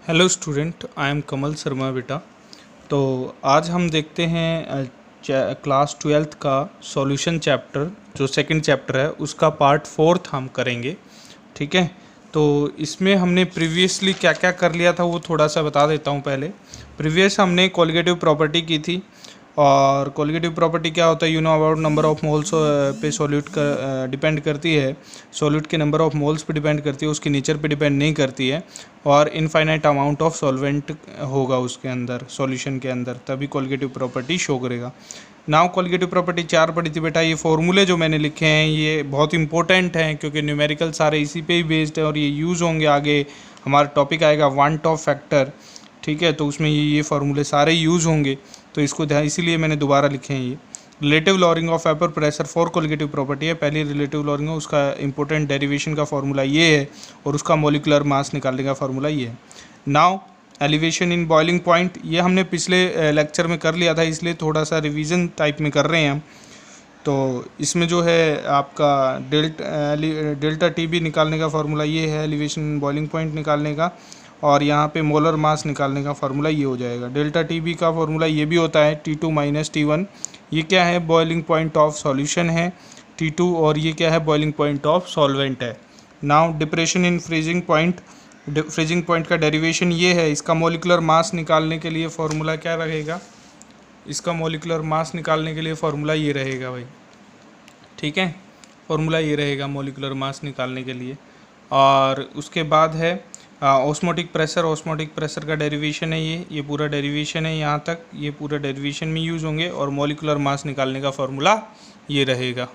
Hello student, I am कमल शर्मा बेटा। तो आज हम देखते हैं क्लास 12th का सॉल्यूशन चैप्टर, जो सेकंड चैप्टर है उसका पार्ट 4 हम करेंगे। ठीक है, तो इसमें हमने प्रीवियसली क्या क्या कर लिया था वो थोड़ा सा बता देता हूँ। पहले प्रीवियस हमने कोलिगेटिव प्रॉपर्टी की थी, और कोलिगेटिव प्रॉपर्टी क्या होता है, you know about number of moles पे सॉल्यूट का डिपेंड करती है। सॉल्यूट के नंबर ऑफ मोल्स पे डिपेंड करती है, उसके नेचर पे डिपेंड नहीं करती है। और इनफाइनाइट अमाउंट ऑफ सॉल्वेंट होगा उसके अंदर, सॉल्यूशन के अंदर, तभी कोलिगेटिव प्रॉपर्टी शो करेगा। नाउ कोलिगेटिव प्रॉपर्टी 4 पढ़ी थी बेटा। ये फॉर्मूले जो मैंने लिखे हैं ये बहुत इंपॉर्टेंट हैं, क्योंकि न्यूमेरिकल सारे इसी पे ही बेस्ड है और ये यूज़ होंगे आगे। हमारा टॉपिक आएगा वांट ऑफ फैक्टर, ठीक है, तो उसमें ये फार्मूले सारे यूज़ होंगे, तो इसको ध्यान, इसीलिए मैंने दोबारा लिखे हैं। ये relative lowering of vapour pressure for colligative property है। पहली रिलेटिव लॉरिंग है, उसका इंपॉर्टेंट डेरिवेशन का फार्मूला ये है, और उसका मॉलिकुलर मास निकालने का फार्मूला ये है। Now elevation in boiling point, ये हमने पिछले लेक्चर में कर लिया था, इसलिए थोड़ा सा रिवीजन टाइप में कर रहे हैं हम। तो इसमें जो है आपका डेल्टा टी बी निकालने का फार्मूला ये है, एलिवेशन इन बॉइलिंग पॉइंट निकालने का, और यहाँ पे मोलर मास निकालने का फार्मूला ये हो जाएगा। डेल्टा टी बी का फार्मूला ये भी होता है T2 माइनस T1। ये क्या है, बॉइलिंग पॉइंट ऑफ सॉल्यूशन है T2, और ये क्या है, बॉइलिंग पॉइंट ऑफ सॉल्वेंट है। Now depression in freezing point, freezing point का डेरिवेशन ये है। इसका मॉलिकुलर मास निकालने के लिए फार्मूला क्या रहेगा, इसका मॉलिकुलर मास निकालने के लिए फार्मूला ये रहेगा भाई, ठीक है, फार्मूला ये रहेगा मॉलिकुलर मास निकालने के लिए। और उसके बाद है ऑस्मोटिक प्रेशर, ऑस्मोटिक प्रेशर का डेरिवेशन है ये पूरा डेरिवेशन है यहाँ तक, ये पूरा डेरिवेशन में यूज़ होंगे, और मॉलिकुलर मास निकालने का फार्मूला ये रहेगा।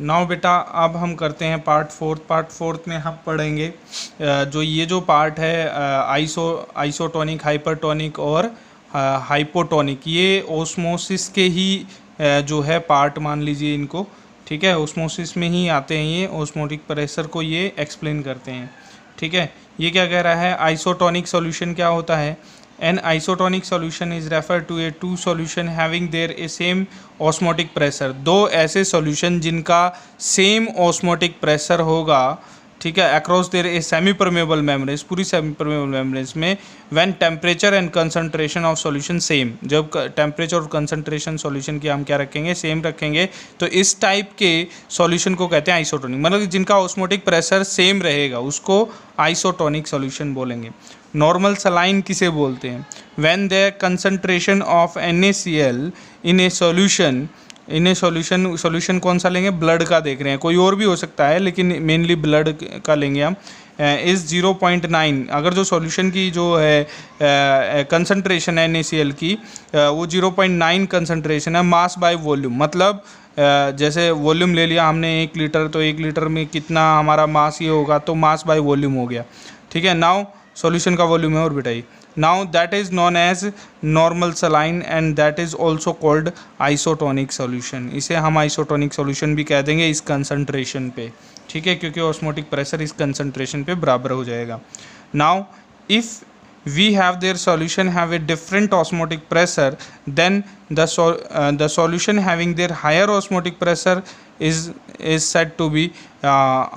नाउ बेटा अब हम करते हैं पार्ट 4। पार्ट 4 में हम पढ़ेंगे जो ये जो पार्ट है आइसोटोनिक, हाइपरटोनिक और हाइपोटोनिक, ये ओस्मोसिस के ही जो है पार्ट मान लीजिए इनको, ठीक है, ओस्मोसिस में ही आते हैं ये। ओस्मोटिक प्रेशर को ये एक्सप्लेन करते हैं, ठीक है। ये क्या कह रहा है, आइसोटोनिक सॉल्यूशन क्या होता है, an isotonic solution is refer to a two solution having their a same osmotic pressure. दो ऐसे सॉल्यूशन जिनका सेम ऑस्मोटिक प्रेशर होगा, ठीक है, across their a semi permeable membrane, पूरी सेमी परमेबल मेम्ब्रेन में, when temperature and concentration of solution same, जब temperature और कंसंट्रेशन सॉल्यूशन की हम क्या रखेंगे, सेम रखेंगे, तो इस टाइप के सॉल्यूशन को कहते हैं आइसोटोनिक। मतलब जिनका ऑस्मोटिक प्रेशर सेम रहेगा उसको आइसोटोनिक सॉल्यूशन बोलेंगे। नॉर्मल सलाइन किसे बोलते हैं, when the concentration of NaCl in A solution, solution कौन सा लेंगे, ब्लड का देख रहे हैं, कोई और भी हो सकता है लेकिन मेनली ब्लड का लेंगे हम, इस 0.9, अगर जो सॉल्यूशन की जो है कंसंट्रेशन है NaCl की वो 0.9 कंसंट्रेशन है, मास बाय वॉल्यूम, मतलब जैसे वॉल्यूम ले लिया हमने 1 लीटर, तो 1 लीटर में कितना हमारा मास ये होगा, तो मास बाय वॉल्यूम हो गया, ठीक है। नाउ सॉल्यूशन का वॉल्यूम है, और बेटाइए now that is known as normal saline and that is also called isotonic solution. इसे हम आइसोटोनिक सॉल्यूशन भी कह देंगे इस कंसंट्रेशन पे, ठीक है, क्योंकि ऑस्मोटिक प्रेशर इस कंसंट्रेशन पे बराबर हो जाएगा। Now if we have their solution have a different osmotic pressure, then the solution having their higher osmotic pressure is said to be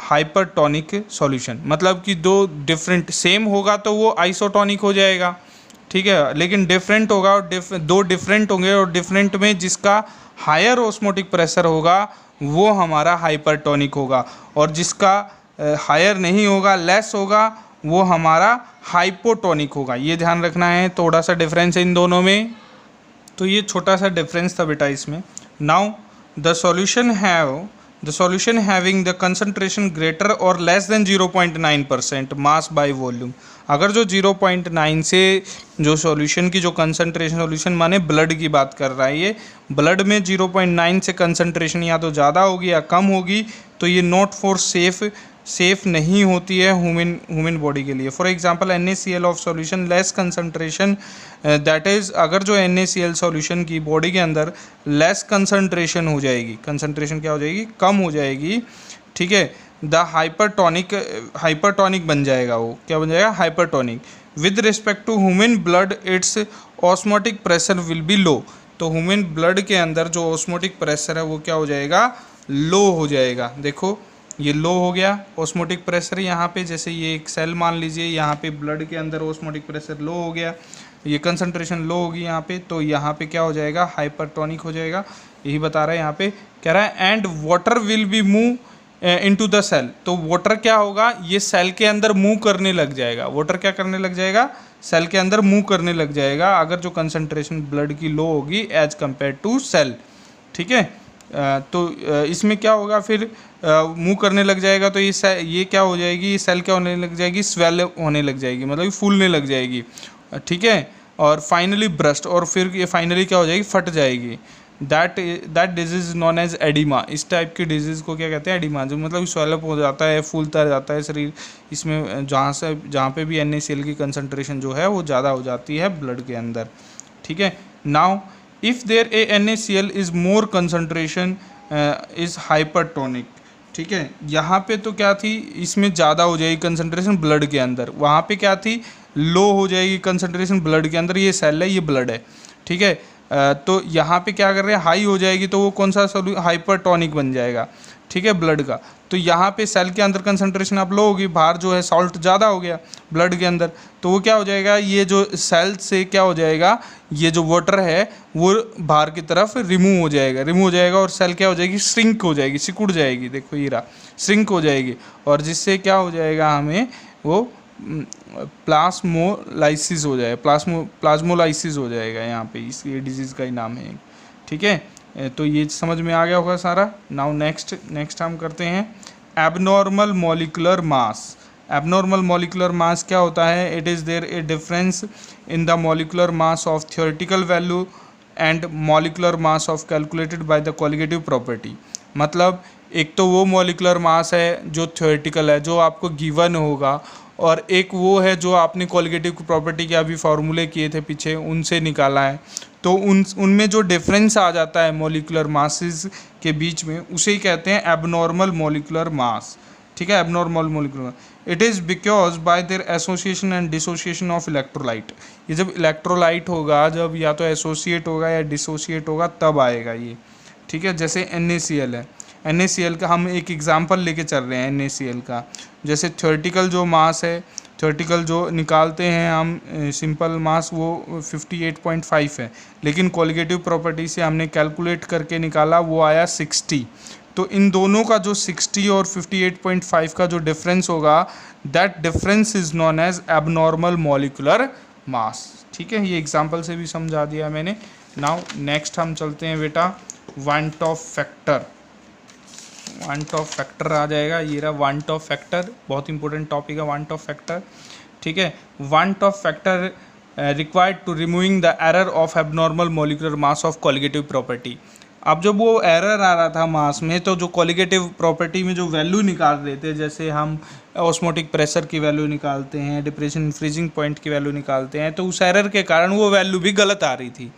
hypertonic solution। मतलब कि दो डिफरेंट, सेम होगा तो वो आइसोटोनिक हो जाएगा, ठीक है, लेकिन डिफरेंट होगा और दो डिफरेंट होंगे, और डिफरेंट में जिसका हायर ऑस्मोटिक प्रेशर होगा वो हमारा हाइपरटोनिक होगा, और जिसका हायर नहीं होगा, लेस होगा, वो हमारा हाइपोटोनिक होगा। ये ध्यान रखना है, थोड़ा सा डिफरेंस है इन दोनों में, तो ये छोटा सा डिफरेंस था बेटा इसमें। Now the solution having the concentration greater और less than 0.9% mass by volume, अगर जो 0.9 से जो सॉल्यूशन की जो कंसंट्रेशन, सॉल्यूशन माने ब्लड की बात कर रहा है, ये ब्लड में 0.9 से कंसंट्रेशन या तो ज़्यादा होगी या कम होगी, तो ये नॉट फॉर सेफ नहीं होती है ह्यूमन बॉडी के लिए। For example NaCl of solution less concentration, that is अगर जो NaCl सॉल्यूशन की बॉडी के अंदर लेस कंसंट्रेशन हो जाएगी, कंसंट्रेशन क्या हो जाएगी, कम हो जाएगी, ठीक है, द हाइपरटोनिक बन जाएगा, वो क्या बन जाएगा, hypertonic. With respect to human blood its osmotic pressure will be low, तो ह्यूमन ब्लड के अंदर जो ऑस्मोटिक प्रेशर है वो क्या हो जाएगा, लो हो जाएगा। देखो ये लो हो गया ऑस्मोटिक प्रेशर यहाँ पे, जैसे ये एक सेल मान लीजिए, यहाँ पे ब्लड के अंदर ऑस्मोटिक प्रेशर लो हो गया, ये कंसंट्रेशन लो होगी यहाँ पे, तो यहाँ पे क्या हो जाएगा, हाइपरटोनिक हो जाएगा। यही बता रहा है यहाँ पे, कह रहा है and water will be move into the cell. तो वाटर क्या होगा, ये सेल के अंदर मूव करने लग जाएगा। वाटर क्या करने लग जाएगा, सेल के अंदर मूव करने लग जाएगा अगर जो कंसंट्रेशन ब्लड की लो होगी एज कंपेयर टू सेल। ठीक है, तो इसमें क्या होगा फिर, मूव करने लग जाएगा तो ये क्या हो जाएगी, ये सेल क्या होने लग जाएगी, स्वेल होने लग जाएगी, मतलब फूलने लग जाएगी। ठीक है, और फाइनली ब्रस्ट, और फिर ये फाइनली क्या हो जाएगी, फट जाएगी। That disease known as oedema. इस टाइप की डिजीज़ को क्या कहते हैं, एडिमा, जो मतलब स्वेलअप हो जाता है, फूलता जाता है शरीर। इसमें जहाँ पे भी NaCl की कंसंट्रेशन जो है वो ज़्यादा हो जाती है ब्लड के अंदर। ठीक है, now if there a NaCl is more concentration is hypertonic. ठीक है, यहाँ पे तो क्या थी, इसमें ज़्यादा हो जाएगी कंसंट्रेशन ब्लड के अंदर, वहाँ पे क्या थी, लो हो जाएगी कंसंट्रेशन ब्लड के अंदर। ये सेल है, ये ब्लड है। ठीक है, तो यहाँ पे क्या कर रहे हैं, हाई हो जाएगी तो वो कौन सा हाइपरटोनिक बन जाएगा। ठीक है, ब्लड का। तो यहाँ पे सेल के अंदर कंसंट्रेशन अब लो होगी, बाहर जो है सॉल्ट ज़्यादा हो गया ब्लड के अंदर, तो वो क्या हो जाएगा, ये जो सेल से क्या हो जाएगा, ये जो वाटर है वो बाहर की तरफ रिमूव हो जाएगा और सेल क्या हो जाएगी, श्रिंक हो जाएगी, सिकुड़ जाएगी। देखो ये रहा, श्रिंक हो जाएगी, और जिससे क्या हो जाएगा, हमें वो प्लाज्मोलाइसिस हो जाएगा, प्लाज्मोलाइसिस हो जाएगा यहाँ पे, इस ये डिजीज़ का ही नाम है। ठीक है, तो ये समझ में आ गया होगा सारा। नाउ नेक्स्ट हम करते हैं abnormal molecular mass. Abnormal molecular mass क्या होता है, it is there a difference in the molecular mass of theoretical value and molecular mass of calculated by the colligative property. मतलब एक तो वो मॉलिक्यूलर मास है जो थ्योरेटिकल है, जो आपको गिवन होगा, और एक वो है जो आपने कॉलिगेटिव प्रॉपर्टी के अभी फार्मूले किए थे पीछे, उनसे निकाला है। तो उनमें जो डिफरेंस आ जाता है मॉलिक्यूलर मासेस के बीच में, उसे ही कहते हैं एबनॉर्मल मॉलिक्यूलर मास। ठीक है, abnormal molecular, it is because by there association and dissociation of electrolyte. ये जब इलेक्ट्रोलाइट होगा, जब या तो एसोसिएट होगा या डिसोसिएट होगा, तब आएगा ये। ठीक है, जैसे NaCl है, NaCl का हम एक एग्जांपल लेके चल रहे हैं NaCl का। जैसे थ्योरेटिकल जो मास है, थ्योरेटिकल जो निकालते हैं हम सिंपल मास, वो 58.5 है, लेकिन कॉलिगेटिव प्रॉपर्टी से हमने कैलकुलेट करके निकाला, वो आया 60। तो इन दोनों का जो 60 और 58.5 का जो डिफरेंस होगा, that difference is known as abnormal molecular mass. ठीक है, ये एग्जांपल से भी समझा दिया मैंने। नाउ नेक्स्ट हम चलते हैं बेटा van't Hoff factor. Van't Hoff factor आ जाएगा, ये रहा वांट ऑफ फैक्टर, बहुत इंपॉर्टेंट टॉपिक है वांट ऑफ फैक्टर। ठीक है, van't Hoff factor required to removing the error of abnormal molecular mass of colligative property. अब जब वो एरर आ रहा था मास में, तो जो कॉलिगेटिव प्रॉपर्टी में जो वैल्यू निकाल रहे थे, जैसे हम ऑस्मोटिक प्रेशर की वैल्यू निकालते हैं, डिप्रेशन फ्रीजिंग पॉइंट की वैल्यू निकालते हैं, तो उस एरर के कारण वो वैल्यू भी गलत आ रही थी।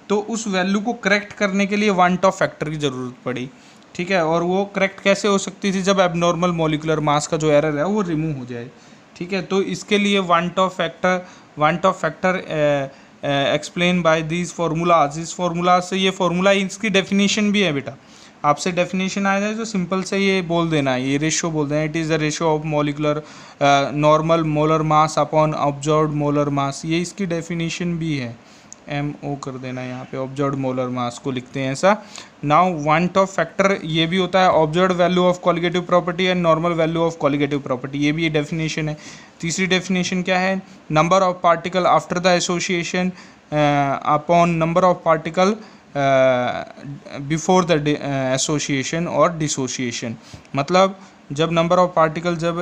तो उस वैल्यू को करेक्ट करने के लिए वांट ऑफ फैक्टर की ज़रूरत पड़ी। ठीक है, और वो करेक्ट कैसे हो सकती थी, जब एबनॉर्मल मॉलिक्यूलर मास का जो एरर है वो रिमूव हो जाए। ठीक है, तो इसके लिए want Hoff factor explain by these formulas. इस फार्मूला से, ये फार्मूला इसकी डेफिनेशन भी है बेटा, आपसे डेफिनेशन आ जाए तो सिंपल से ये बोल देना है, ये रेशियो बोल देना, it is the ratio of molecular normal molar mass upon observed molar mass. ये इसकी डेफिनेशन भी है, MO कर देना यहाँ पे, ऑब्जर्व्ड मोलर मास को लिखते हैं ऐसा। नाउ वांट ऑफ फैक्टर ये भी होता है observed value of colligative property and normal value of colligative property, ये भी डेफिनेशन है। तीसरी डेफिनेशन क्या है, number of particle after the association upon number of particle before the association और डिसोसिएशन। मतलब जब नंबर ऑफ पार्टिकल, जब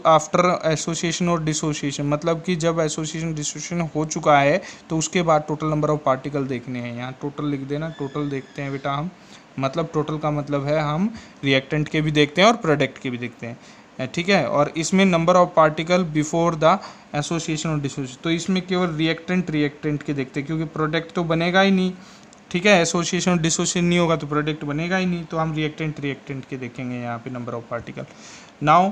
आफ्टर एसोसिएशन और डिसोसिएशन, मतलब कि जब एसोसिएशन डिसोसिएशन हो चुका है तो उसके बाद टोटल नंबर ऑफ पार्टिकल देखने हैं। यहाँ टोटल लिख देना, टोटल देखते हैं बेटा हम, मतलब टोटल का मतलब है हम रिएक्टेंट के भी देखते हैं और प्रोडक्ट के भी देखते हैं। ठीक है, और इसमें number of particle before the association और डिसोसिएशन, तो इसमें केवल रिएक्टेंट के देखते हैं, क्योंकि प्रोडक्ट तो बनेगा ही नहीं। ठीक है, एसोसिएशन और डिसोसिएशन नहीं होगा तो प्रोडक्ट बनेगा ही नहीं, तो हम रिएक्टेंट के देखेंगे यहाँ पे number of particle. Now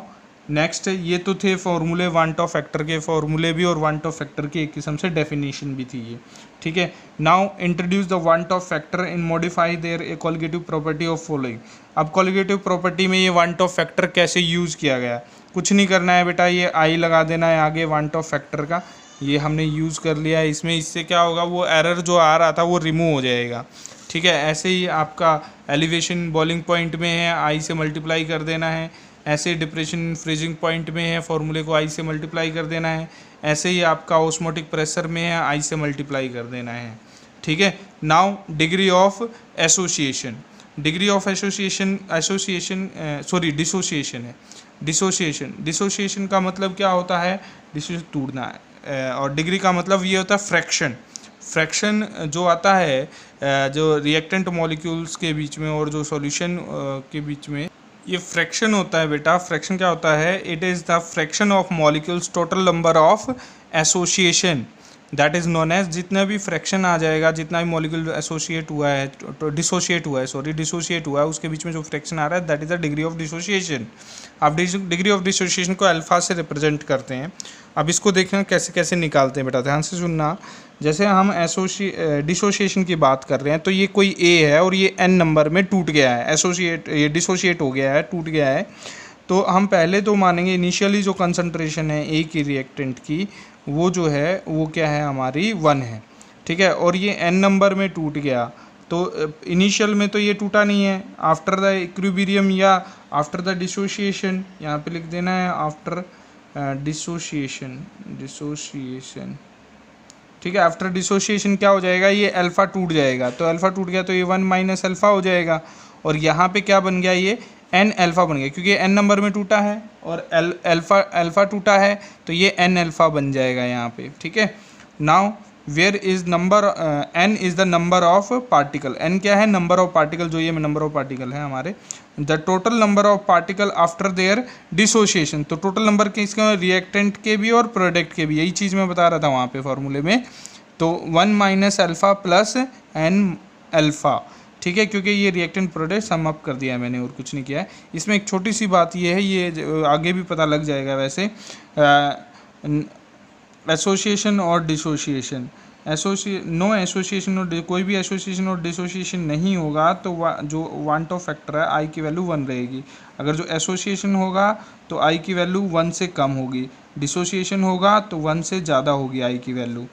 next ये तो थे फॉर्मूले वांट ऑफ फैक्टर के फॉर्मूले भी, और वांट ऑफ फैक्टर की एक किस्म से डेफिनेशन भी थी ये, ठीक है। Now introduce the want Hoff factor in modify there A colligative property of following. अब कॉलिगेटिव प्रॉपर्टी में ये वांट ऑफ फैक्टर कैसे यूज़ किया गया, कुछ नहीं करना है बेटा, ये आई लगा देना है आगे वांट ऑफ फैक्टर का, ये हमने यूज़ कर लिया है इसमें। इससे क्या होगा, वो एरर जो आ रहा था वो रिमूव हो जाएगा, ठीक है। ऐसे ही आपका एलिवेशन बॉइलिंग पॉइंट में है, आई से मल्टीप्लाई कर देना है। ऐसे डिप्रेशन फ्रीजिंग पॉइंट में है, फॉर्मूले को आई से मल्टीप्लाई कर देना है। ऐसे ही आपका ऑस्मोटिक प्रेशर में है, आई से मल्टीप्लाई कर देना है, ठीक है। Now degree of association, degree of association dissociation है। डिसोसिएशन का मतलब क्या होता है, डिसोसिएशन टूटना है, और डिग्री का मतलब ये होता है फ्रैक्शन जो आता है जो रिएक्टेंट मॉलिक्यूल्स के बीच में और जो सॉल्यूशन के बीच में, ये फ्रैक्शन होता है बेटा। फ्रैक्शन क्या होता है, it is the fraction of molecules total number of association, that is known as, जितना भी फ्रैक्शन आ जाएगा, जितना भी मॉलिक्यूल एसोसिएट हुआ है, डिसोशिएट हुआ है, उसके बीच में जो फ्रैक्शन आ रहा है that is the degree of dissociation. अब डिग्री ऑफ डिसोसिएशन को अल्फा से रिप्रेजेंट करते हैं। अब इसको देखना कैसे कैसे निकालते हैं बेटा, ध्यान से सुनना। जैसे हम डिसोसिएशन की बात कर रहे हैं, तो ये कोई ए है और ये एन नंबर में टूट गया है, ये डिसोशिएट हो गया है, टूट गया है। तो हम पहले तो मानेंगे इनिशियली जो कंसंट्रेशन है ए की रिएक्टेंट की, वो जो है वो क्या है, हमारी 1 है, ठीक है। और ये एन नंबर में टूट गया, तो इनिशियल में तो ये टूटा नहीं है, आफ्टर द इक्विलिब्रियम या आफ्टर द डिसोसिएशन, यहाँ पे लिख देना है आफ्टर डिसोसिएशन, ठीक है। आफ्टर डिसोसिएशन क्या हो जाएगा, ये अल्फ़ा टूट जाएगा, तो अल्फ़ा टूट गया तो ये 1 माइनस अल्फ़ा हो जाएगा, और यहाँ पे क्या बन गया, ये एन अल्फ़ा बन गया, क्योंकि एन नंबर में टूटा है और अल्फ़ा टूटा है, तो ये एन अल्फ़ा बन जाएगा यहाँ पे, ठीक है। Now where is number, N is the number of particle, N क्या है, नंबर ऑफ पार्टिकल, जो ये नंबर ऑफ पार्टिकल है हमारे, the total number of particle after their dissociation. तो टोटल नंबर के इसके रिएक्टेंट के भी और प्रोडक्ट के भी, यही चीज़ मैं बता रहा था वहाँ पे फॉर्मूले में। तो 1 minus alpha plus N alpha, ठीक है, क्योंकि ये रिएक्टेंट प्रोडक्ट सम अप कर दिया है मैंने और कुछ नहीं किया है। इसमें एक छोटी सी बात ये है, ये आगे भी पता लग जाएगा वैसे, एसोसिएशन और डिसोसिएशन, नो एसोसिएशन और कोई भी एसोसिएशन और डिसोसिएशन नहीं होगा तो जो वांट ऑफ फैक्टर है आई की वैल्यू 1 रहेगी। अगर जो एसोसिएशन होगा तो आई की वैल्यू 1 से कम होगी, डिसोसिएशन होगा तो 1 से ज़्यादा होगी आई की वैल्यू,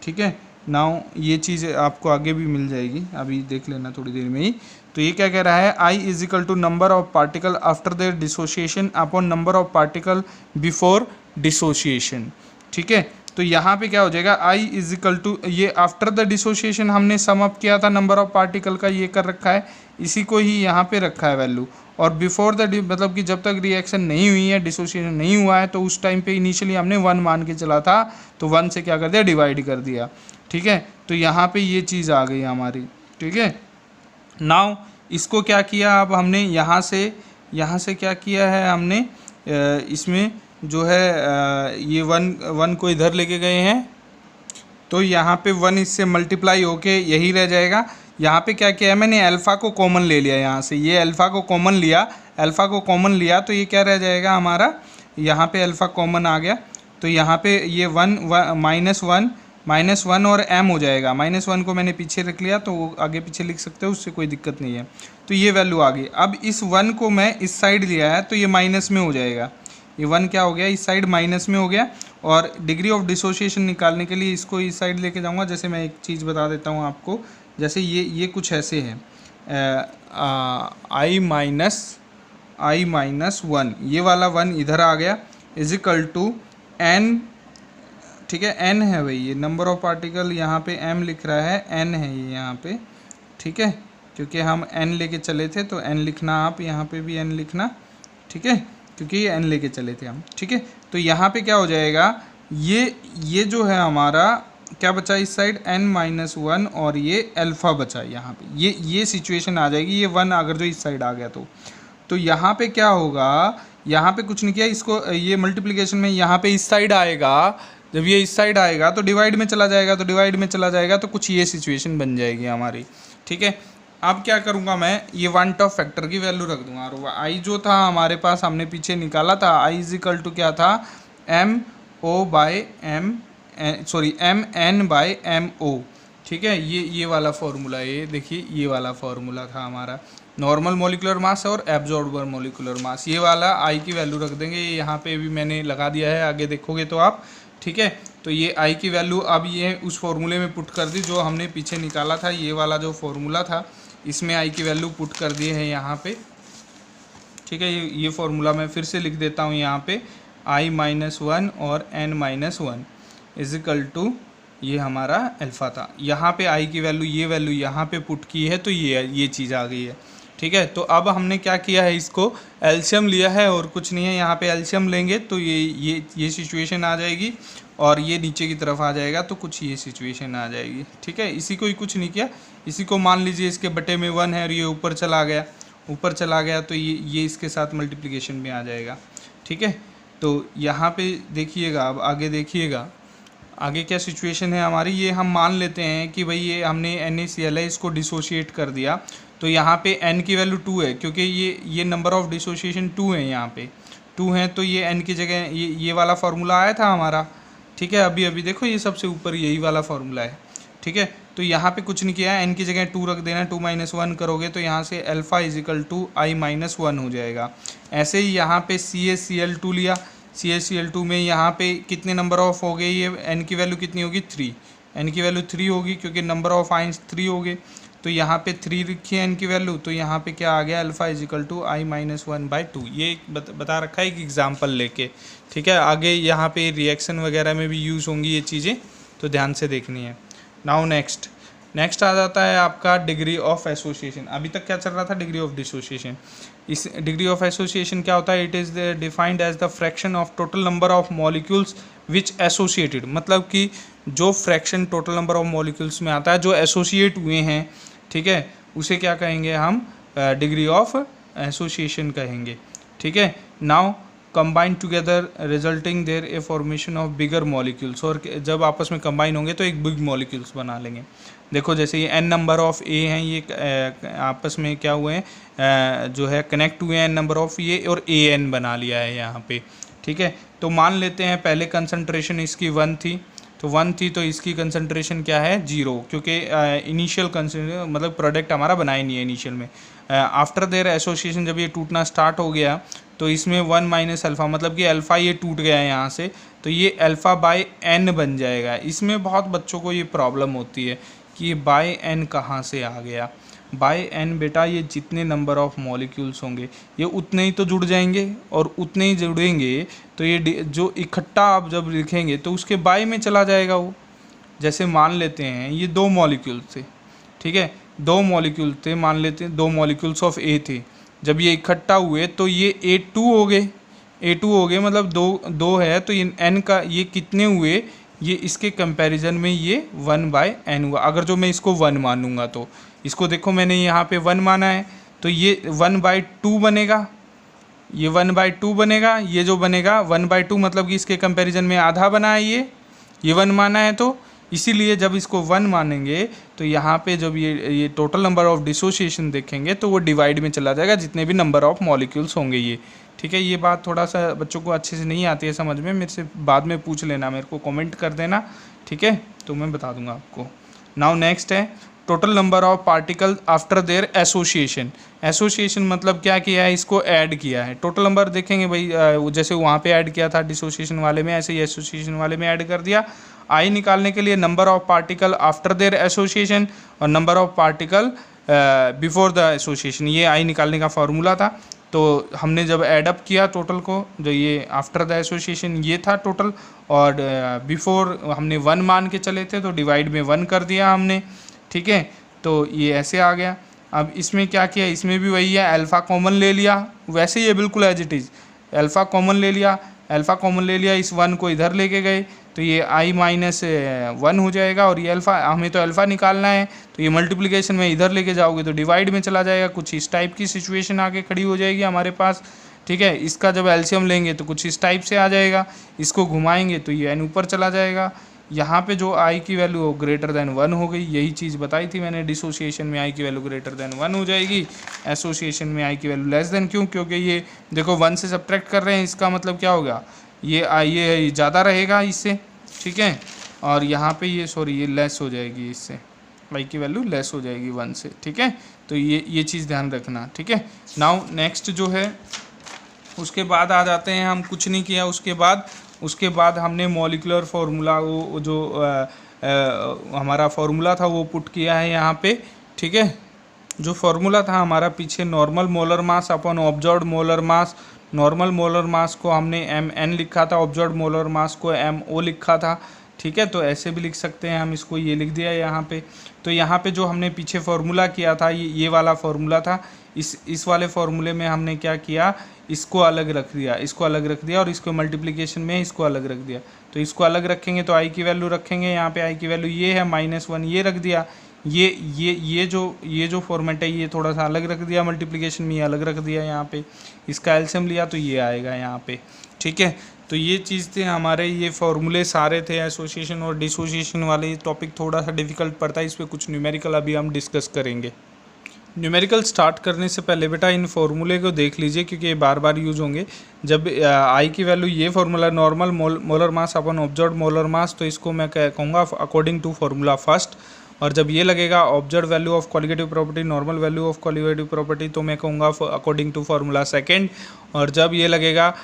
ठीक है। नाउ ये चीज़ आपको आगे भी मिल जाएगी, अभी देख लेना थोड़ी देर में ही। तो ये क्या कह रहा है, i is equal to number of particle after their dissociation upon number of particle before dissociation, ठीक है। तो यहाँ पे क्या हो जाएगा, आई इज इक्वल टू, ये आफ्टर द डिसोसिएशन हमने सम अप किया था नंबर ऑफ पार्टिकल का, ये कर रखा है, इसी को ही यहाँ पे रखा है वैल्यू। और बिफोर द मतलब कि जब तक रिएक्शन नहीं हुई है, डिसोसिएशन नहीं हुआ है, तो उस टाइम पे इनिशियली हमने 1 मान के चला था, तो 1 से क्या कर दिया, डिवाइड कर दिया, ठीक है। तो यहाँ पे ये चीज़ आ गई हमारी, ठीक है। नाउ इसको क्या किया, अब हमने यहाँ से क्या किया है, हमने इसमें जो है ये 1 को इधर लेके गए हैं, तो यहाँ पे 1 इससे मल्टीप्लाई होके यही रह जाएगा। यहाँ पे क्या किया है, मैंने अल्फ़ा को कॉमन ले लिया, यहाँ से ये अल्फ़ा को कॉमन लिया, तो ये क्या रह जाएगा हमारा, यहाँ पे अल्फ़ा कॉमन आ गया, तो यहाँ पे ये 1 माइनस 1 और m हो जाएगा। -1 को मैंने पीछे रख लिया, तो आगे पीछे लिख सकते हो, उससे कोई दिक्कत नहीं है। तो ये वैल्यू आ गई। अब इस 1 को मैं इस साइड लिया है, तो ये माइनस में हो जाएगा, ये 1 क्या हो गया, इस साइड माइनस में हो गया। और डिग्री ऑफ डिसोसिएशन निकालने के लिए इसको इस साइड लेके जाऊंगा। जैसे मैं एक चीज़ बता देता हूँ आपको, जैसे ये कुछ ऐसे है, i माइनस 1, ये वाला 1 इधर आ गया, इज इक्वल टू n, ठीक है, n है भाई, ये नंबर ऑफ पार्टिकल यहाँ पे m लिख रहा है, n है ये यहाँ पे, ठीक है, क्योंकि हम n लेके चले थे, तो n लिखना, आप यहाँ पे भी n लिखना, ठीक है, क्योंकि ये n लेके चले थे हम, ठीक है। तो यहाँ पे क्या हो जाएगा, ये जो है हमारा क्या बचा इस साइड, n-1 और ये अल्फ़ा बचा यहाँ पे, ये सिचुएशन आ जाएगी। ये 1 अगर जो इस साइड आ गया तो यहाँ पे क्या होगा, यहाँ पे कुछ नहीं किया, इसको ये मल्टीप्लिकेशन में यहाँ पे इस साइड आएगा, जब ये इस साइड आएगा तो डिवाइड में चला जाएगा, तो कुछ ये सिचुएशन बन जाएगी हमारी, ठीक है। अब क्या करूँगा मैं, ये वन टॉप फैक्टर की वैल्यू रख दूंगा और आई जो था हमारे पास हमने पीछे निकाला था, आई इज इक्वल टू क्या था, M O by M, sorry M N by M O. ठीक है, ये वाला फॉर्मूला, ये देखिए ये वाला फॉर्मूला था हमारा, नॉर्मल मोलिकुलर मास और एब्जॉर्बर मोलिकुलर मास। ये वाला आई की वैल्यू रख देंगे, यहाँ पे भी मैंने लगा दिया है, आगे देखोगे तो आप। ठीक है, तो ये आई की वैल्यू अब ये उस फॉर्मूले में पुट कर दी जो हमने पीछे निकाला था, ये वाला जो फॉर्मूला था इसमें आई की वैल्यू पुट कर दी है यहाँ पे। ठीक है, ये फॉर्मूला मैं फिर से लिख देता हूँ यहाँ पे, आई माइनस वन और N minus one is equal to, ये हमारा अल्फ़ा था। यहाँ पे आई की वैल्यू, ये वैल्यू यहाँ पे पुट की है तो ये चीज़ आ गई है। ठीक है, तो अब हमने क्या किया है, इसको एल्शियम लिया है और कुछ नहीं है, यहाँ पे एल्शियम लेंगे तो ये सिचुएशन आ जाएगी और ये नीचे की तरफ आ जाएगा तो कुछ ये सिचुएशन आ जाएगी। ठीक है, इसी को ही कुछ नहीं किया, इसी को मान लीजिए इसके बटे में वन है और ये ऊपर चला गया तो ये इसके साथ मल्टीप्लिकेशन में आ जाएगा। ठीक है, तो यहाँ पे देखिएगा, अब आगे देखिएगा आगे क्या सिचुएशन है हमारी। ये हम मान लेते हैं कि भाई ये हमने NaCl है, इसको डिसोशिएट कर दिया तो यहाँ पे n की वैल्यू 2 है, क्योंकि ये नंबर ऑफ़ डिसोशिएशन 2 है, यहाँ पे 2 है तो ये n की जगह ये वाला फार्मूला आया था हमारा। ठीक है, अभी देखो ये सबसे ऊपर यही वाला फार्मूला है। ठीक है, तो यहाँ पे कुछ नहीं किया है, n की जगह 2 रख देना, 2 माइनस 1 करोगे तो यहाँ से alpha is equal to I minus 1 हो जाएगा। ऐसे ही यहाँ पे CaCl2 लिया, CaCl2 में यहाँ पे कितने नंबर ऑफ हो गए, ये n की वैल्यू कितनी होगी, 3, n की वैल्यू 3 होगी क्योंकि नंबर ऑफ आइंस 3 हो गए, तो यहाँ पे 3 रखी है n की वैल्यू, तो यहाँ पे क्या आ गया, alpha is equal to I minus 1/2। ये बता रखा है एक एग्जाम्पल लेके। ठीक है, आगे यहाँ पे रिएक्शन वगैरह में भी यूज़ होंगी ये चीज़ें, तो ध्यान से देखनी है। नाउ नेक्स्ट आ जाता है आपका डिग्री ऑफ एसोसिएशन। अभी तक क्या चल रहा था, डिग्री ऑफ डिसोसिएशन। इस डिग्री ऑफ एसोसिएशन क्या होता है, it is defined as the fraction of total number of molecules which associated, मतलब कि जो fraction total number of molecules में आता है जो एसोसिएट हुए हैं, ठीक है, उसे क्या कहेंगे हम, डिग्री ऑफ एसोसिएशन कहेंगे। ठीक है, now combine together resulting there a formation of bigger molecules, और जब आपस में कंबाइन होंगे तो एक बिग मॉलिक्यूल्स बना लेंगे। देखो जैसे ये n नंबर ऑफ़ ए हैं, ये आपस में क्या हुए हैं, जो है कनेक्ट हुए हैं n नंबर ऑफ़ ये, और an बना लिया है यहाँ पे। ठीक है, तो मान लेते हैं पहले कंसंट्रेशन इसकी 1 थी, तो 1 थी तो इसकी कंसंट्रेशन क्या है, 0, क्योंकि इनिशियल मतलब प्रोडक्ट हमारा बना ही नहीं है इनिशियल में। आफ्टर देयर एसोसिएशन जब ये टूटना स्टार्ट हो गया तो इसमें 1 माइनस अल्फ़ा, मतलब कि अल्फ़ा ये टूट गया है यहाँ से, तो ये अल्फ़ा बाई n बन जाएगा। इसमें बहुत बच्चों को ये प्रॉब्लम होती है कि बाई n कहाँ से आ गया। बाई n बेटा, ये जितने नंबर ऑफ़ मॉलिक्यूल्स होंगे ये उतने ही तो जुड़ जाएंगे, और उतने ही जुड़ेंगे तो ये जो इकट्ठा आप जब लिखेंगे तो उसके बाई में चला जाएगा वो। जैसे मान लेते हैं ये 2 मॉलिक्यूल्स थे, ठीक है, 2 मॉलिक्यूल थे, मान लेते हैं 2 मॉलिक्यूल्स ऑफ A थे, जब ये इकट्ठा हुए तो ये A2 हो गए, मतलब दो है, तो ये n का ये कितने हुए, ये इसके कंपैरिजन में ये 1/n हुआ। अगर जो मैं इसको 1 मानूंगा तो इसको देखो मैंने यहाँ पे 1 माना है तो ये 1/2 बनेगा, ये 1/2 बनेगा, ये जो बनेगा 1/2 मतलब कि इसके कंपैरिजन में आधा बना है, ये 1 माना है, तो इसीलिए जब इसको 1 मानेंगे तो यहाँ पे जब ये टोटल नंबर ऑफ़ डिसोसिएशन देखेंगे तो वो डिवाइड में चला जाएगा जितने भी नंबर ऑफ़ मॉलिक्यूल्स होंगे ये। ठीक है, ये बात थोड़ा सा बच्चों को अच्छे से नहीं आती है समझ में, मेरे से बाद में पूछ लेना, मेरे को कमेंट कर देना, ठीक है, तो मैं बता दूंगा आपको। नाउ नेक्स्ट है total number of particle after their association मतलब क्या किया है, इसको ऐड किया है। टोटल नंबर देखेंगे भाई, जैसे वहाँ पे ऐड किया था डिसोसिएशन वाले में, ऐसे ही एसोसिएशन वाले में ऐड कर दिया। आई निकालने के लिए number of particle after their association और number of particle before the association, ये आई निकालने का फॉर्मूला था। तो हमने जब ऐडअप किया टोटल को, जो ये आफ्टर द एसोसिएशन ये था टोटल, और बिफोर हमने 1 मान के चले थे तो डिवाइड में 1 कर दिया हमने। ठीक है, तो ये ऐसे आ गया। अब इसमें क्या किया, इसमें भी वही है, अल्फ़ा कॉमन ले लिया, वैसे ही है बिल्कुल as it is, alpha common ले लिया, इस 1 को इधर लेके गए तो ये i माइनस 1 हो जाएगा, और ये अल्फ़ा, हमें तो अल्फ़ा निकालना है तो ये मल्टीप्लिकेशन में इधर लेके जाओगे तो डिवाइड में चला जाएगा। कुछ इस टाइप की सिचुएशन आके खड़ी हो जाएगी हमारे पास। ठीक है, इसका जब एल्शियम लेंगे तो कुछ इस टाइप से आ जाएगा, इसको घुमाएंगे तो ये n ऊपर चला जाएगा, यहाँ पे जो आई की वैल्यू हो ग्रेटर देन 1 हो गई, यही चीज़ बताई थी मैंने, डिसोसिएशन में आई की वैल्यू ग्रेटर देन 1 हो जाएगी, एसोसिएशन में आई की वैल्यू लेस देन, क्यों? क्योंकि ये देखो 1 से सब्ट्रैक्ट कर रहे हैं, इसका मतलब क्या होगा, ये ज़्यादा रहेगा इससे, ठीक है, और यहाँ पे ये लेस हो जाएगी, इससे आई की वैल्यू लेस हो जाएगी 1 से, ठीक है। तो ये चीज़ ध्यान रखना, ठीक है। नाउ नेक्स्ट जो है उसके बाद आ जाते हैं, हम कुछ नहीं किया उसके बाद हमने मॉलिक्यूलर फार्मूला वो जो हमारा फार्मूला था वो पुट किया है यहाँ पे, ठीक है। जो फार्मूला था हमारा पीछे, normal molar mass upon observed molar mass, normal molar mass को हमने mn लिखा था, ऑब्जर्व्ड मोलर मास को mo लिखा था, ठीक है। तो ऐसे भी लिख सकते हैं हम इसको, ये लिख दिया यहाँ पे। तो यहाँ पे जो हमने पीछे फार्मूला किया था ये वाला फार्मूला था, इस वाले फार्मूले में हमने क्या किया, इसको अलग रख दिया और इसको मल्टीप्लिकेशन में इसको अलग रख दिया। तो इसको अलग रखेंगे तो आई की वैल्यू रखेंगे, यहाँ पे आई की वैल्यू ये है -1, ये रख दिया। ये जो फॉर्मेट है ये थोड़ा सा अलग रख दिया, मल्टीप्लिकेशन में ये अलग रख दिया, यहाँ पे इसका एलसीएम लिया तो ये आएगा यहाँ पे, ठीक है। तो ये चीज़ थे हमारे, ये फॉर्मूले सारे थे एसोसिएशन और डिसोसिएशन वाले। टॉपिक थोड़ा सा डिफिकल्ट पड़ता है, इस पर कुछ न्यूमेरिकल अभी हम डिस्कस करेंगे। न्यूमेरिकल स्टार्ट करने से पहले बेटा इन फॉर्मूले को देख लीजिए, क्योंकि ये बार बार यूज होंगे। जब आई की वैल्यू, ये फार्मूला नॉर्मल मोलर मास अपन ऑब्जर्व्ड मोलर मास, तो इसको मैं कहूँगा अकॉर्डिंग टू फार्मूला फर्स्ट। और जब ये लगेगा observe value of colligative property, normal value of colligative property, तो मैं कहूँगा अकॉर्डिंग टू फार्मूला सेकेंड। और जब ये लगेगा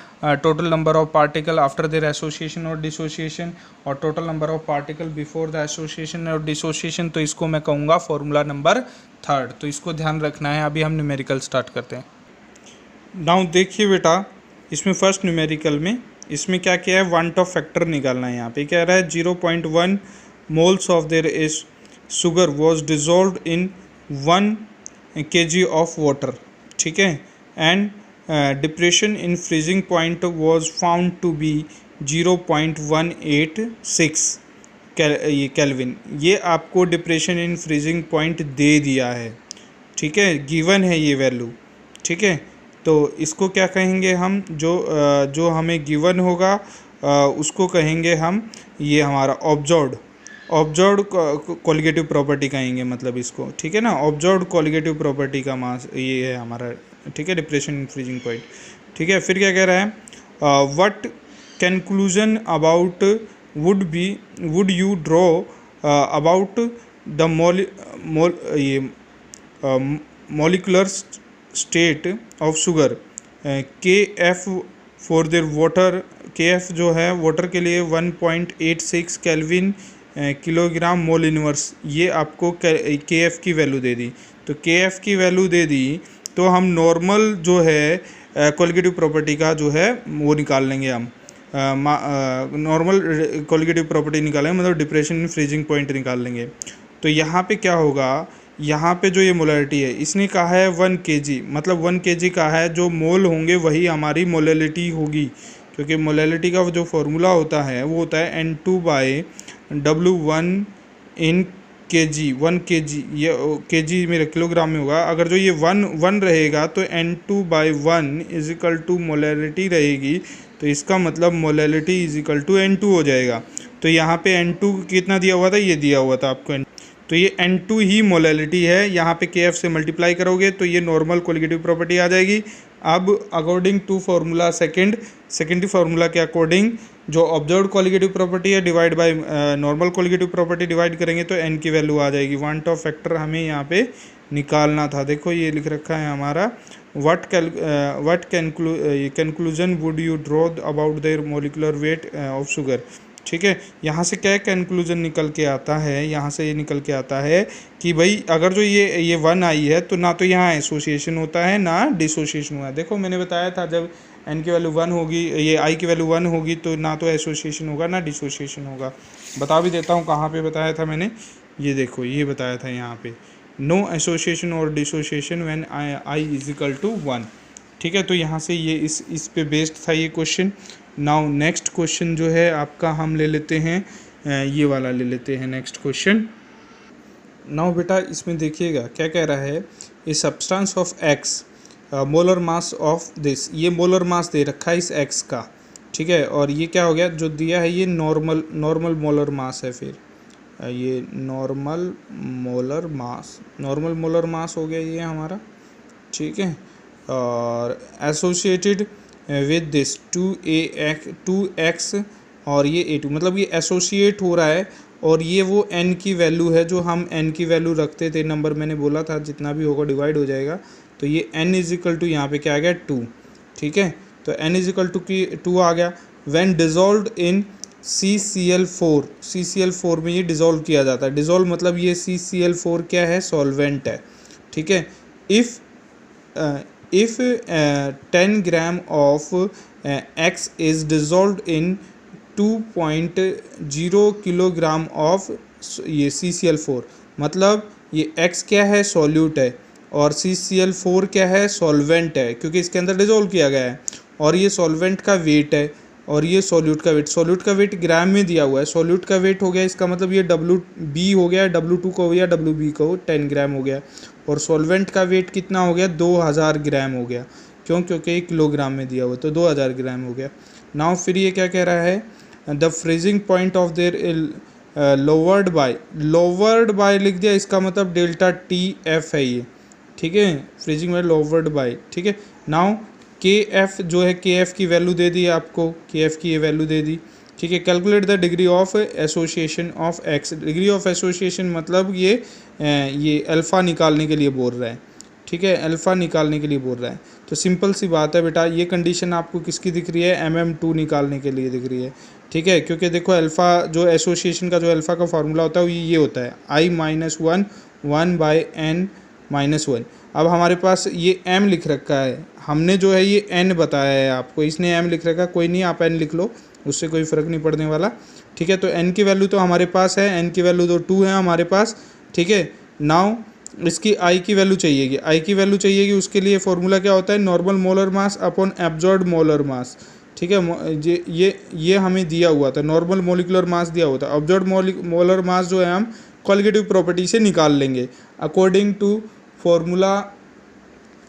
total number of particle after their association और डिसोसिएशन, और total number of particle before the association और डिसोसिएशन, तो इसको मैं कहूँगा फार्मूला नंबर थर्ड। तो इसको ध्यान रखना है। अभी हम न्यूमेरिकल स्टार्ट करते हैं। नाउ देखिए बेटा, इसमें फर्स्ट न्यूमेरिकल में इसमें क्या किया है, वांट ऑफ फैक्टर निकालना है। यहाँ पे कह रहा है 0.1 moles of their is sugar was dissolved in 1 kg of water, ठीक है, and depression in freezing point was found to be 0.186 kelvin. ये आपको डिप्रेशन इन फ्रीजिंग पॉइंट दे दिया है, ठीक है, गिवन है ये वैल्यू, ठीक है। तो इसको क्या कहेंगे हम, जो हमें गिवन होगा उसको कहेंगे हम, ये हमारा ऑब्जर्व्ड कॉलिगेटिव प्रॉपर्टी कहेंगे, मतलब इसको, ठीक है ना। ऑब्जर्व्ड कॉलिगेटिव प्रॉपर्टी का मास ये है हमारा, ठीक है, डिप्रेशन इन फ्रीजिंग पॉइंट, ठीक है। फिर क्या कह रहा है, what conclusion about would you draw about the molecular state of sugar, के एफ फॉर देयर वाटर, के एफ जो है वाटर के लिए 1.86 केल्विन किलोग्राम मोल इनवर्स, ये आपको के एफ की वैल्यू दे दी। तो के एफ की वैल्यू दे दी तो हम नॉर्मल जो है कॉलिगेटिव प्रॉपर्टी का जो है वो निकाल लेंगे हम, नॉर्मल कॉलिगेटिव प्रॉपर्टी निकालेंगे, मतलब डिप्रेशन इन फ्रीजिंग पॉइंट निकाल लेंगे। तो यहाँ पे क्या होगा, यहाँ पे जो ये मोलैलिटी है इसने कहा है 1 kg, मतलब 1 kg का है, जो मोल होंगे वही हमारी मोलैलिटी होगी, क्योंकि मोलैलिटी का जो फॉर्मूला होता है वो होता है N2/W1 इन kg, 1 kg, ये kg मेरे किलोग्राम में होगा। अगर जो ये 1 रहेगा तो N2/1 is equal to molality रहेगी, तो इसका मतलब molality is equal to N2 हो जाएगा। तो यहाँ पे N2 कितना दिया हुआ था, ये दिया हुआ था आपको, तो ये N2 ही मोलैलिटी है। यहाँ पे KF से मल्टीप्लाई करोगे तो ये नॉर्मल कॉलिगेटिव प्रॉपर्टी आ जाएगी। अब according to formula secondary formula के अकॉर्डिंग जो ऑब्जर्व्ड कॉलिगेटिव प्रॉपर्टी है divide by normal colligative property divide करेंगे तो N की वैल्यू आ जाएगी। वांट ऑफ फैक्टर हमें यहाँ पे निकालना था। देखो ये लिख रखा है हमारा, what conclusion would you draw about their molecular weight of sugar, ठीक है। यहाँ से क्या कंक्लूजन निकल के आता है, यहाँ से ये निकल के आता है कि भाई अगर जो ये 1 आई है तो ना तो यहाँ एसोसिएशन होता है ना डिसोसिएशन हुआ है। देखो मैंने बताया था जब n की वैल्यू 1 होगी, ये i की वैल्यू 1 होगी तो ना तो एसोसिएशन होगा ना डिसोसिएशन होगा। बता भी देता हूँ कहाँ पे बताया था मैंने, ये देखो ये बताया था यहाँ पे, नो एसोसिएशन और dissociation when i is equal to 1, ठीक है। तो यहाँ से ये इस पे बेस्ड था ये क्वेश्चन। नाउ नेक्स्ट क्वेश्चन जो है आपका हम ले लेते हैं, ये वाला ले लेते हैं नेक्स्ट क्वेश्चन। नाउ बेटा इसमें देखिएगा क्या कह रहा है, a substance of x molar mass of this, ये मोलर मास दे रखा है इस एक्स का, ठीक है। और ये क्या हो गया जो दिया है, ये नॉर्मल मोलर मास है, फिर ये नॉर्मल मोलर मास हो गया ये हमारा, ठीक है। और एसोसिएटेड विद दिस 2x और ये A2, मतलब ये एसोसिएट हो रहा है और ये वो n की वैल्यू है जो हम n की वैल्यू रखते थे, नंबर मैंने बोला था जितना भी होगा डिवाइड हो जाएगा। तो ये n इज इक्वल टू यहाँ पे क्या आ गया 2, ठीक है। तो n इज इक्वल टू की 2 आ गया। व्हेन डिजॉल्व्ड इन CCl4 में ये डिजॉल्व किया जाता है। डिजॉल्व मतलब ये CCl4 क्या है, सॉल्वेंट है, ठीक है। If 10 gram of X is dissolved in 2.0 kilogram of ये CCl4, मतलब ये X क्या है, सॉल्यूट है, और CCl4 क्या है, सॉल्वेंट है, क्योंकि इसके अंदर डिजोल्व किया गया है। और ये सॉल्वेंट का वेट है और ये सॉल्यूट का वेट ग्राम में दिया हुआ है। सॉल्यूट का वेट हो गया, इसका मतलब ये WB हो गया, W2 को हो गया, WB को 10 ग्राम हो गया, और सॉल्वेंट का वेट कितना हो गया, 2000 ग्राम हो गया। क्यों, क्योंकि किलोग्राम में दिया हुआ, तो 2000 ग्राम हो गया। नाउ फिर ये क्या कह रहा है, the freezing point of their lowered by लिख दिया, इसका मतलब डेल्टा TF है ये, ठीक है। फ्रीजिंग बाय लोवर्ड बाय, ठीक है। नाउ KF जो है, KF की वैल्यू दे दी आपको, KF की ये वैल्यू दे दी, ठीक है। Calculate the degree of association of X। Degree of association मतलब ये अल्फ़ा निकालने के लिए बोल रहा है, ठीक है, अल्फ़ा निकालने के लिए बोल रहा है। तो सिंपल सी बात है बेटा, ये कंडीशन आपको किसकी दिख रही है, MM2 निकालने के लिए दिख रही है, ठीक है। क्योंकि देखो अल्फ़ा जो एसोसिएशन का जो अल्फ़ा का फार्मूला होता है ये होता है I-1 1/n-1। अब हमारे पास ये m लिख रखा है, हमने जो है ये n बताया है आपको, इसने m लिख रखा, कोई नहीं आप n लिख लो, उससे कोई फ़र्क नहीं पड़ने वाला, ठीक है। तो n की वैल्यू तो हमारे पास है, n की वैल्यू तो 2 है हमारे पास, ठीक है। नाउ इसकी I की वैल्यू चाहिएगी, उसके लिए फॉर्मूला क्या होता है, normal molar mass upon absorbed molar mass, ठीक है। ये हमें दिया हुआ था, नॉर्मल मोलिकुलर मास दिया हुआ था। एब्जॉर्ब्ड मोलर मास जो है हम क्वालिटेटिव प्रॉपर्टी से निकाल लेंगे अकॉर्डिंग टू फॉर्मूला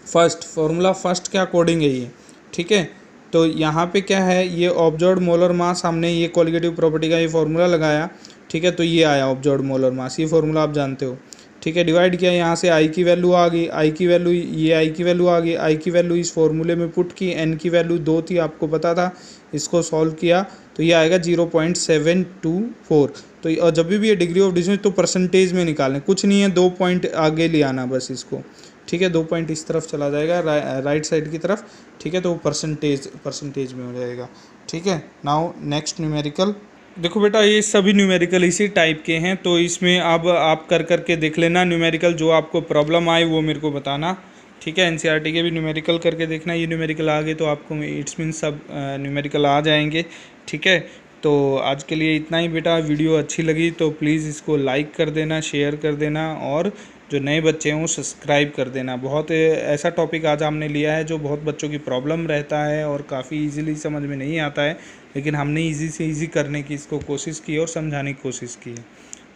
फर्स्ट के अकॉर्डिंग है ये, ठीक है। तो यहाँ पे क्या है, ये ऑब्जर्व्ड मोलर मास, हमने ये क्वालिटेटिव प्रॉपर्टी का ये फार्मूला लगाया, ठीक है। तो ये आया ऑब्जर्व्ड मोलर मास, ये फार्मूला आप जानते हो, ठीक है। डिवाइड किया, यहाँ से I की वैल्यू आ गई, I की वैल्यू आ गई, I की वैल्यू इस फॉर्मूले में पुट की, n की वैल्यू 2 थी आपको पता था, इसको सॉल्व किया तो ये आएगा 0.724। तो और जब भी ये डिग्री ऑफ डिस्टेंस तो परसेंटेज में निकालें, कुछ नहीं है, 2 पॉइंट आगे ले आना बस इसको, ठीक है। 2 पॉइंट इस तरफ चला जाएगा राइट साइड की तरफ, ठीक है। तो वो परसेंटेज में हो जाएगा, ठीक है। Now next numerical. देखो बेटा ये सभी न्यूमेरिकल इसी टाइप के हैं, तो इसमें अब आप कर के देख लेना न्यूमेरिकल, जो आपको प्रॉब्लम आए वो मेरे को बताना, ठीक है। NCERT के भी न्यूमेरिकल करके देखना, ये न्यूमेरिकल आ गए तो आपको इट्स मीन सब न्यूमेरिकल आ जाएंगे, ठीक है। तो आज के लिए इतना ही बेटा। वीडियो अच्छी लगी तो प्लीज़ इसको लाइक कर देना, शेयर कर देना, और जो नए बच्चे हैं वो सब्सक्राइब कर देना। बहुत ऐसा टॉपिक आज हमने लिया है जो बहुत बच्चों की प्रॉब्लम रहता है और काफ़ी इजीली समझ में नहीं आता है, लेकिन हमने इजी से इजी करने की इसको कोशिश की और समझाने की कोशिश की है,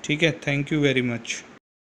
ठीक है। Thank you very much.